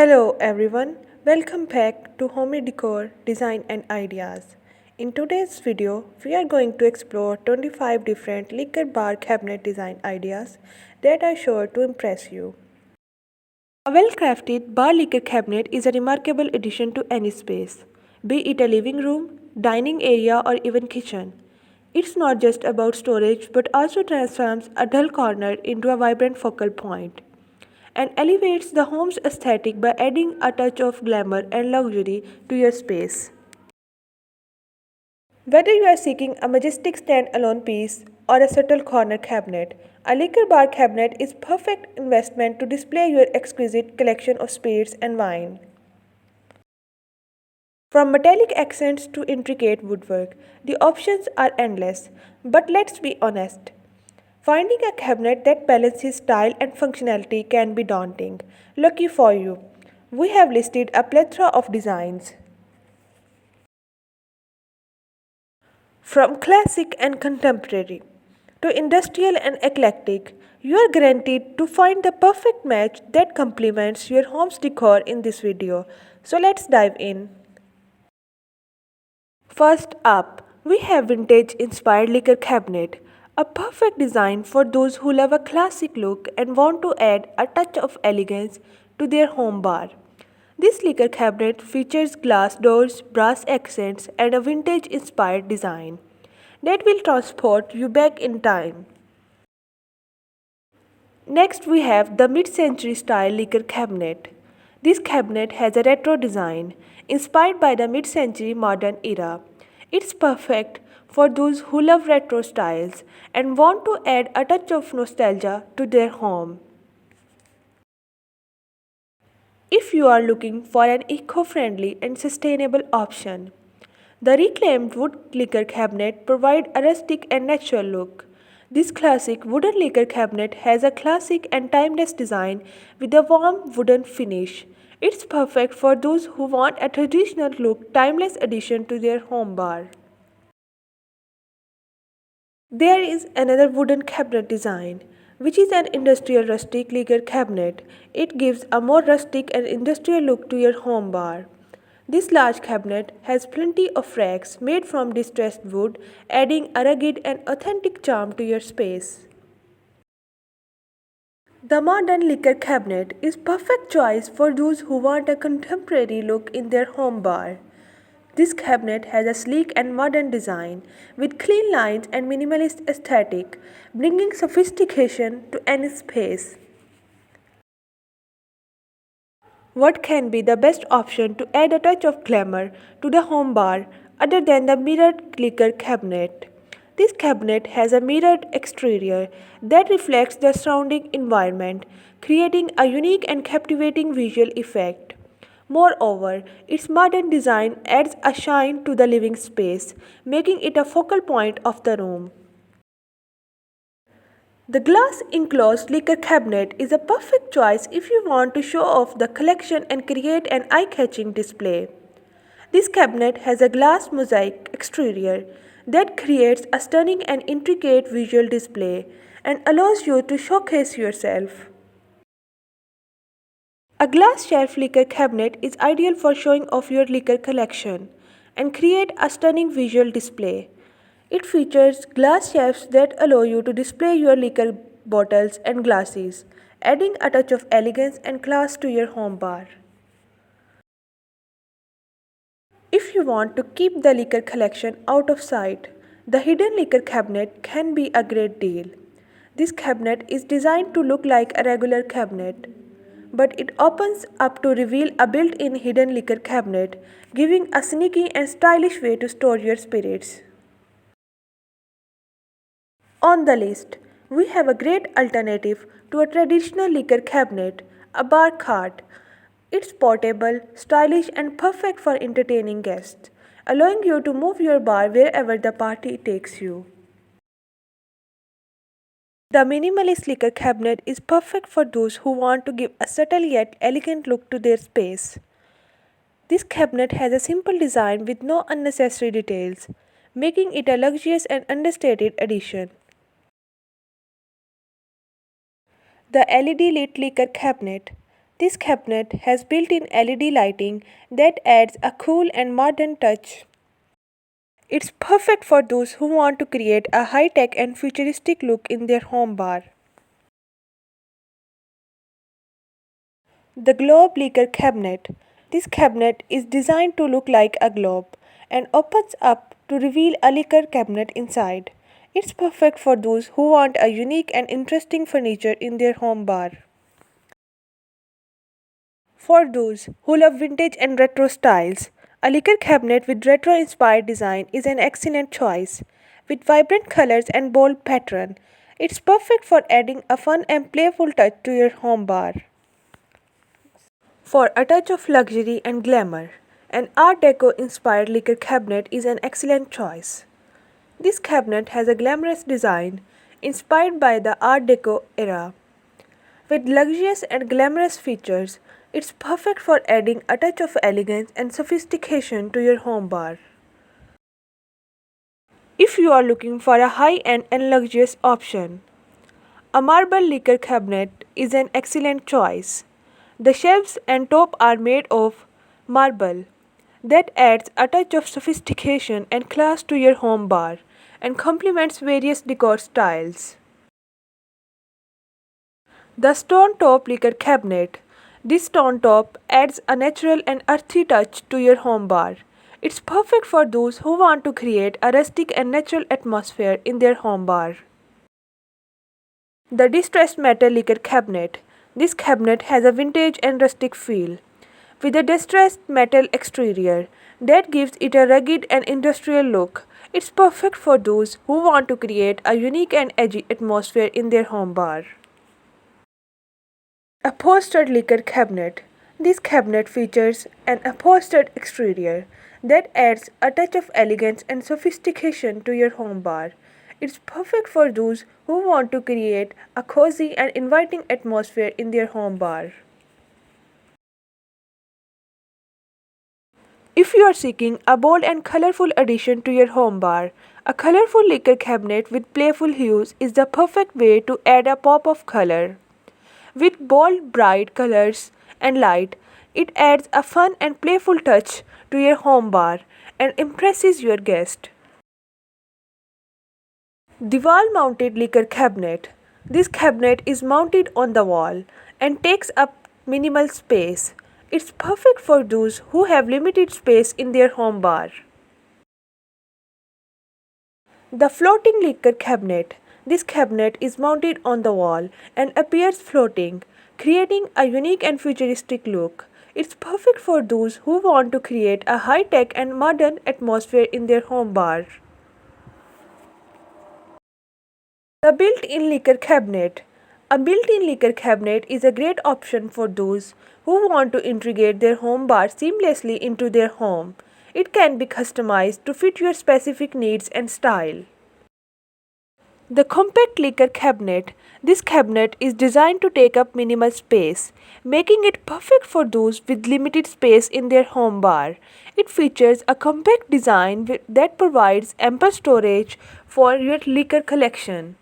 Hello everyone, welcome back to Homey Decor Design and Ideas. In today's video, we are going to explore 25 different liquor bar cabinet design ideas that are sure to impress you. A well-crafted bar liquor cabinet is a remarkable addition to any space, be it a living room, dining area or even kitchen. It's not just about storage but also transforms a dull corner into a vibrant focal point and elevates the home's aesthetic by adding a touch of glamour and luxury to your space. Whether you are seeking a majestic stand-alone piece or a subtle corner cabinet, a liquor bar cabinet is perfect investment to display your exquisite collection of spirits and wine. From metallic accents to intricate woodwork, the options are endless. But let's be honest, finding a cabinet that balances style and functionality can be daunting. Lucky for you, we have listed a plethora of designs. From classic and contemporary to industrial and eclectic, you are guaranteed to find the perfect match that complements your home's decor in this video. So let's dive in. First up, we have vintage inspired liquor cabinet, a perfect design for those who love a classic look and want to add a touch of elegance to their home bar. This liquor cabinet features glass doors, brass accents, and a vintage inspired design that will transport you back in time. Next, we have the mid-century style liquor cabinet. This cabinet has a retro design inspired by the mid-century modern era. It's perfect for those who love retro styles and want to add a touch of nostalgia to their home. If you are looking for an eco-friendly and sustainable option, the reclaimed wood liquor cabinet provides a rustic and natural look. This classic wooden liquor cabinet has a classic and timeless design with a warm wooden finish. It's perfect for those who want a traditional look, timeless addition to their home bar. There is another wooden cabinet design, which is an industrial rustic liquor cabinet. It gives a more rustic and industrial look to your home bar. This large cabinet has plenty of racks made from distressed wood, adding a rugged and authentic charm to your space. The modern liquor cabinet is perfect choice for those who want a contemporary look in their home bar. This cabinet has a sleek and modern design with clean lines and minimalist aesthetic, bringing sophistication to any space. What can be the best option to add a touch of glamour to the home bar other than the mirrored liquor cabinet? This cabinet has a mirrored exterior that reflects the surrounding environment, creating a unique and captivating visual effect. Moreover, its modern design adds a shine to the living space, making it a focal point of the room. The glass enclosed liquor cabinet is a perfect choice if you want to show off the collection and create an eye-catching display. This cabinet has a glass mosaic exterior that creates a stunning and intricate visual display and allows you to showcase yourself. A glass shelf liquor cabinet is ideal for showing off your liquor collection and create a stunning visual display. It features glass shelves that allow you to display your liquor bottles and glasses, adding a touch of elegance and class to your home bar. If you want to keep the liquor collection out of sight, the hidden liquor cabinet can be a great deal. This cabinet is designed to look like a regular cabinet, but it opens up to reveal a built-in hidden liquor cabinet, giving a sneaky and stylish way to store your spirits. On the list, we have a great alternative to a traditional liquor cabinet, a bar cart. It's portable, stylish, and perfect for entertaining guests, allowing you to move your bar wherever the party takes you. The minimalist liquor cabinet is perfect for those who want to give a subtle yet elegant look to their space. This cabinet has a simple design with no unnecessary details, making it a luxurious and understated addition. The LED lit liquor cabinet. This cabinet has built-in LED lighting that adds a cool and modern touch. It's perfect for those who want to create a high-tech and futuristic look in their home bar. The Globe Liquor Cabinet. This cabinet is designed to look like a globe and opens up to reveal a liquor cabinet inside. It's perfect for those who want a unique and interesting furniture in their home bar. For those who love vintage and retro styles, a liquor cabinet with retro inspired design is an excellent choice. With vibrant colors and bold pattern, it's perfect for adding a fun and playful touch to your home bar. For a touch of luxury and glamour, an Art Deco inspired liquor cabinet is an excellent choice. This cabinet has a glamorous design inspired by the Art Deco era. With luxurious and glamorous features, it's perfect for adding a touch of elegance and sophistication to your home bar. If you are looking for a high-end and luxurious option, a marble liquor cabinet is an excellent choice. The shelves and top are made of marble. That adds a touch of sophistication and class to your home bar and complements various decor styles. The stone top liquor cabinet. This stone top adds a natural and earthy touch to your home bar. It's perfect for those who want to create a rustic and natural atmosphere in their home bar. The distressed metal liquor cabinet. This cabinet has a vintage and rustic feel, with a distressed metal exterior that gives it a rugged and industrial look. It's perfect for those who want to create a unique and edgy atmosphere in their home bar. Upholstered liquor cabinet. This cabinet features an upholstered exterior that adds a touch of elegance and sophistication to your home bar. It's perfect for those who want to create a cozy and inviting atmosphere in their home bar. If you are seeking a bold and colorful addition to your home bar, a colorful liquor cabinet with playful hues is the perfect way to add a pop of color. With bold, bright colors and light, it adds a fun and playful touch to your home bar and impresses your guest. The wall-mounted liquor cabinet. This cabinet is mounted on the wall and takes up minimal space. It's perfect for those who have limited space in their home bar. The floating liquor cabinet. This cabinet is mounted on the wall and appears floating, creating a unique and futuristic look. It's perfect for those who want to create a high-tech and modern atmosphere in their home bar. The built-in liquor cabinet. A built-in liquor cabinet is a great option for those who want to integrate their home bar seamlessly into their home. It can be customized to fit your specific needs and style. The compact liquor cabinet. This cabinet is designed to take up minimal space, making it perfect for those with limited space in their home bar. It features a compact design that provides ample storage for your liquor collection.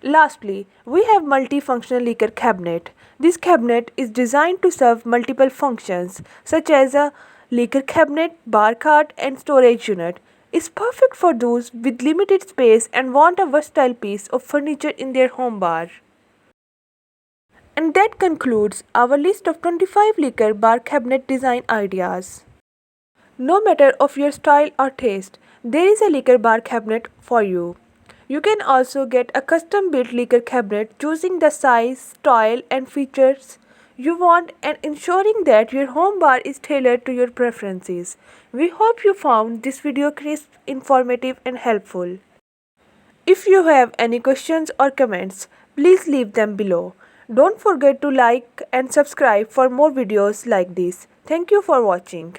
Lastly, we have multifunctional liquor cabinet. This cabinet is designed to serve multiple functions such as a liquor cabinet, bar cart and storage unit. It's perfect for those with limited space and want a versatile piece of furniture in their home bar. And that concludes our list of 25 liquor bar cabinet design ideas. No matter of your style or taste, there is a liquor bar cabinet for you. You can also get a custom-built liquor cabinet choosing the size, style and features you want and ensuring that your home bar is tailored to your preferences. We hope you found this video crisp, informative and helpful. If you have any questions or comments, please leave them below. Don't forget to like and subscribe for more videos like this. Thank you for watching.